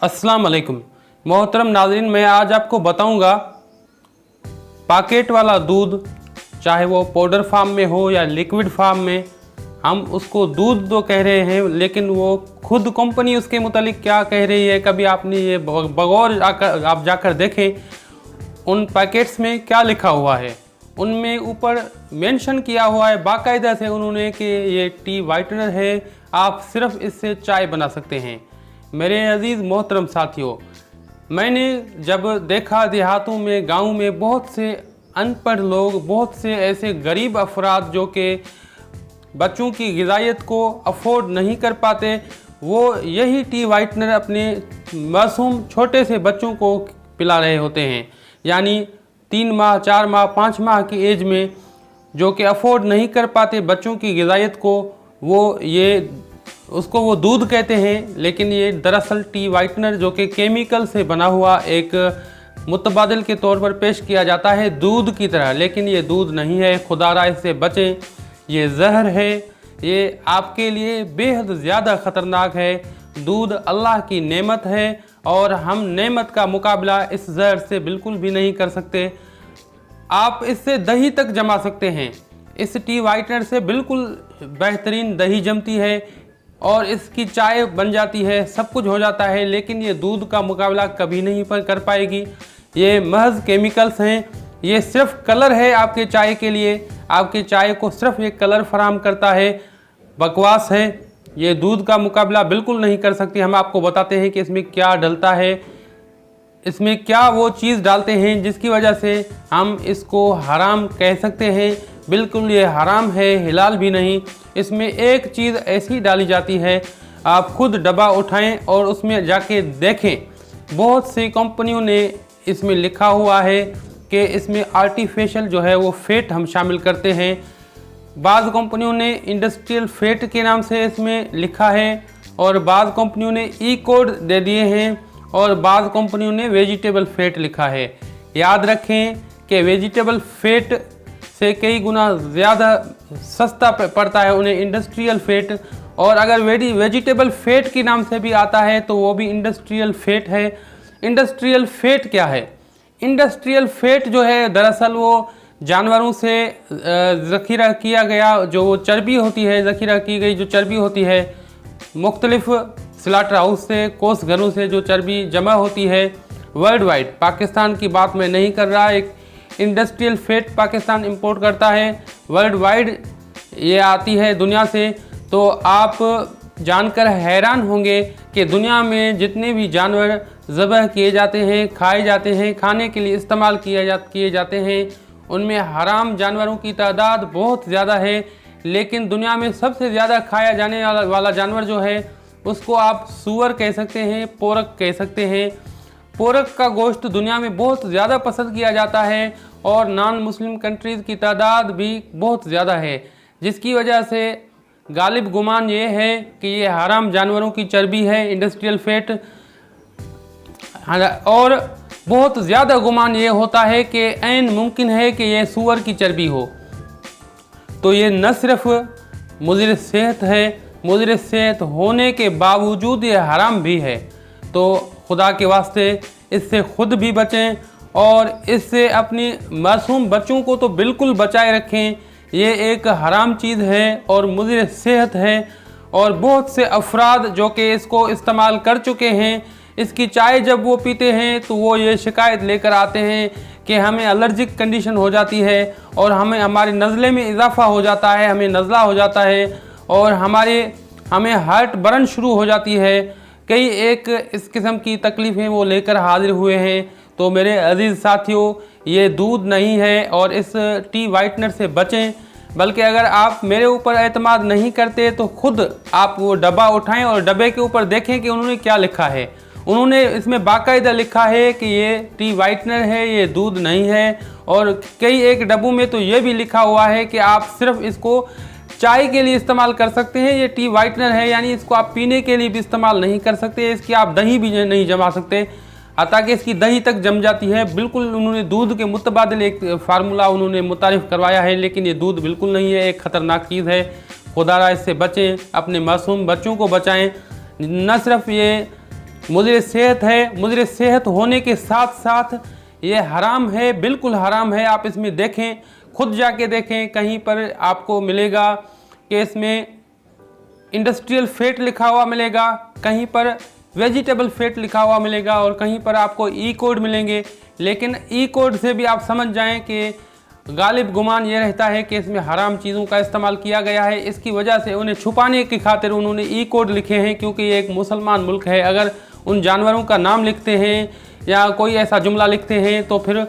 अस्सलाम वालेकुम मोहतरम नाज़रीन, मैं आज आपको बताऊंगा पैकेट वाला दूध, चाहे वो पाउडर फार्म में हो या लिक्विड फार्म में, हम उसको दूध तो कह रहे हैं, लेकिन वो खुद कंपनी उसके मुतालिक क्या कह रही है, कभी आपने ये बगौर आप जाकर देखें उन पैकेट्स में क्या लिखा हुआ है। उनमें ऊपर मेंशन किया हुआ है बाकायदा से उन्होंने कि ये टी वाइटनर है, आप सिर्फ इससे चाय बना सकते हैं। मेरे अजीज़ मोहतरम साथियों, मैंने जब देखा देहातों में, गाँव में बहुत से अनपढ़ लोग, बहुत से ऐसे गरीब अफराद जो कि बच्चों की ग़िज़ाइयत को अफोर्ड नहीं कर पाते, वो यही टी वाइटनर अपने मासूम छोटे से बच्चों को पिला रहे होते हैं। यानी 3 माह, 4 माह, 5 माह की एज में जो कि अफोर्ड नहीं कर पाते बच्चों की ग़िज़ाइयत को, उसको वो दूध कहते हैं। लेकिन ये दरअसल टी वाइटनर जो कि केमिकल से बना हुआ एक मुतबादिल के तौर पर पेश किया जाता है दूध की तरह, लेकिन ये दूध नहीं है। खुदारा इससे बचें, ये जहर है, ये आपके लिए बेहद ज़्यादा ख़तरनाक है। दूध अल्लाह की नेमत है और हम नेमत का मुकाबला इस जहर से बिल्कुल भी नहीं कर सकते। आप इससे दही तक जमा सकते हैं। इस टी वाइटनर से बिल्कुल बेहतरीन दही जमती है और इसकी चाय बन जाती है, सब कुछ हो जाता है, लेकिन ये दूध का मुकाबला कभी नहीं कर पाएगी। ये महज केमिकल्स हैं, ये सिर्फ कलर है आपके चाय के लिए, आपके चाय को सिर्फ ये कलर फराहम करता है। बकवास है, ये दूध का मुकाबला बिल्कुल नहीं कर सकती। हम आपको बताते हैं कि इसमें क्या डलता है, इसमें क्या वो चीज़ डालते हैं जिसकी वजह से हम इसको हराम कह सकते हैं। बिल्कुल ये हराम है, हिलाल भी नहीं। इसमें एक चीज़ ऐसी डाली जाती है, आप खुद डब्बा उठाएं और उसमें जाके देखें। बहुत सी कंपनियों ने इसमें लिखा हुआ है कि इसमें आर्टिफिशियल जो है वो फेट हम शामिल करते हैं। बाज़ कंपनियों ने इंडस्ट्रियल फेट के नाम से इसमें लिखा है और बाज़ कंपनियों ने ई कोड दे दिए हैं और बाज़ कंपनियों ने वेजिटेबल फेट लिखा है। याद रखें कि वेजिटेबल फेट से कई गुना ज़्यादा सस्ता पड़ता है उन्हें इंडस्ट्रियल फेट, और अगर वेजिटेबल फेट के नाम से भी आता है तो वो भी इंडस्ट्रियल फेट है। इंडस्ट्रियल फेट क्या है? इंडस्ट्रियल फेट जो है दरअसल वो जानवरों से ज़ख़ीरा किया गया जो चर्बी होती है, ज़ख़ीरा की गई जो चर्बी होती है, मुख्तलिफ़ स्लाटर हाउस से, कोस घरों से जो चर्बी जमा होती है वर्ल्ड वाइड, पाकिस्तान की बात मैं नहीं कर रहा, एक इंडस्ट्रियल फेट पाकिस्तान इंपोर्ट करता है, वर्ल्ड वाइड ये आती है दुनिया से। तो आप जानकर हैरान होंगे कि दुनिया में जितने भी जानवर ज़बह किए जाते हैं, खाए जाते हैं, खाने के लिए इस्तेमाल किए जाते हैं, उनमें हराम जानवरों की तादाद बहुत ज़्यादा है। लेकिन दुनिया में सबसे ज़्यादा खाया जाने वाला जानवर जो है उसको आप सूअर कह सकते हैं, पोरक कह सकते हैं। पोरक का गोश्त दुनिया में बहुत ज़्यादा पसंद किया जाता है और नॉन मुस्लिम कंट्रीज़ की तादाद भी बहुत ज़्यादा है, जिसकी वजह से गालिब गुमान ये है कि ये हराम जानवरों की चर्बी है, इंडस्ट्रियल फेट। और बहुत ज़्यादा गुमान ये होता है कि ऐन मुमकिन है कि ये सूअर की चर्बी हो। तो ये न सिर्फ मुज़िर सेहत है, मुज़िर सेहत होने के बावजूद ये हराम भी है। तो खुदा के वास्ते इससे ख़ुद भी बचें और इससे अपनी मासूम बच्चों को तो बिल्कुल बचाए रखें। ये एक हराम चीज़ है और मुज़िर सेहत है, और बहुत से अफराद जो कि इसको इस्तेमाल कर चुके हैं, इसकी चाय जब वो पीते हैं तो वो ये शिकायत लेकर आते हैं कि हमें एलर्जिक कंडीशन हो जाती है और हमारे नज़ले में इजाफ़ा हो जाता है, हमें नज़ला हो जाता है और हमें हार्ट बर्न शुरू हो जाती है। कई एक इस किस्म की तकलीफ़ें वो लेकर हाजिर हुए हैं। तो मेरे अजीज़ साथियों, ये दूध नहीं है और इस टी वाइटनर से बचें। बल्कि अगर आप मेरे ऊपर एतमाद नहीं करते तो ख़ुद आप वो डब्बा उठाएं और डब्बे के ऊपर देखें कि उन्होंने क्या लिखा है। उन्होंने इसमें बाकायदा लिखा है कि ये टी वाइटनर है, ये दूध नहीं है। और कई एक डब्बों में तो ये भी लिखा हुआ है कि आप सिर्फ इसको चाय के लिए इस्तेमाल कर सकते हैं, ये टी वाइटनर है, यानी इसको आप पीने के लिए भी इस्तेमाल नहीं कर सकते, इसकी आप दही भी नहीं जमा सकते, हालांकि इसकी दही तक जम जाती है। बिल्कुल उन्होंने दूध के मुतबादिल एक फार्मूला उन्होंने मुतारिफ़ करवाया है, लेकिन ये दूध बिल्कुल नहीं है, एक ख़तरनाक चीज़ है। खुदारा इससे बचें, अपने मासूम बच्चों को बचाएं। न सिर्फ ये मुज़र सेहत है। मुज़र सेहत होने के साथ साथ ये हराम है, बिल्कुल हराम है। आप इसमें देखें, खुद जाके देखें, कहीं पर आपको मिलेगा कि इसमें इंडस्ट्रियल फैट लिखा हुआ मिलेगा, कहीं पर वेजिटेबल फैट लिखा हुआ मिलेगा और कहीं पर आपको ई कोड मिलेंगे। लेकिन ई कोड से भी आप समझ जाएं कि गालिब गुमान ये रहता है कि इसमें हराम चीज़ों का इस्तेमाल किया गया है। इसकी वजह से उन्हें छुपाने की खातिर उन्होंने ई कोड लिखे हैं, क्योंकि ये एक मुसलमान मुल्क है। अगर उन जानवरों का नाम लिखते हैं या कोई ऐसा जुमला लिखते हैं तो फिर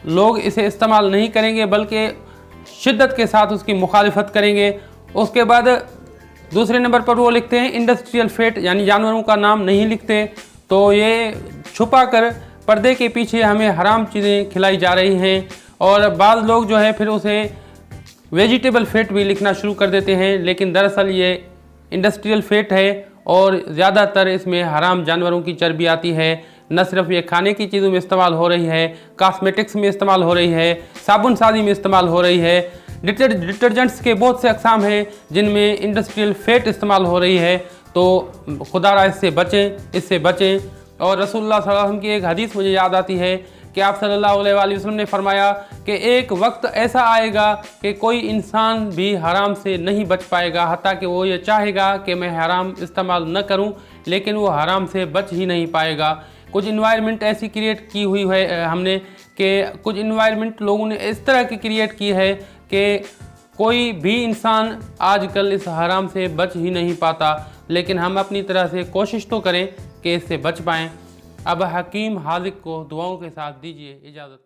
लोग इसे इस्तेमाल नहीं करेंगे, बल्कि शिद्दत के साथ उसकी मुखालिफत करेंगे। उसके बाद दूसरे नंबर पर वो लिखते हैं इंडस्ट्रियल फैट, यानी जानवरों का नाम नहीं लिखते। तो ये छुपा कर पर्दे के पीछे हमें हराम चीज़ें खिलाई जा रही हैं। और बाज़ लोग जो है फिर उसे वेजिटेबल फैट भी लिखना शुरू कर देते हैं, लेकिन दरअसल ये इंडस्ट्रियल फैट है और ज़्यादातर इसमें हराम जानवरों की चर्बी आती है। न सिर्फ ये खाने की चीज़ों में इस्तेमाल हो रही है, कॉस्मेटिक्स में इस्तेमाल हो रही है, साबुन साजी में इस्तेमाल हो रही है। डिटर्जेंट्स के बहुत से अक़साम हैं जिनमें इंडस्ट्रियल फैट इस्तेमाल हो रही है। तो खुदारा इससे बचें। और रसूलुल्लाह सल्लल्लाहु अलैहि वसल्लम की एक हदीस मुझे याद आती है कि आप सल्लल्लाहु अलैहि वसल्लम ने फरमाया कि एक वक्त ऐसा आएगा कि कोई इंसान भी हराम से नहीं बच पाएगा, हत्ता कि वो ये चाहेगा कि मैं हराम इस्तेमाल न करूं, लेकिन वो हराम से बच ही नहीं पाएगा। कुछ इन्वायरमेंट ऐसी क्रिएट की हुई है हमने कि कुछ इन्वायरमेंट लोगों ने इस तरह की क्रिएट की है कि कोई भी इंसान आजकल इस हराम से बच ही नहीं पाता। लेकिन हम अपनी तरह से कोशिश तो करें कि इससे बच पाएँ। अब हकीम हाज़िक को दुआओं के साथ दीजिए इजाज़त।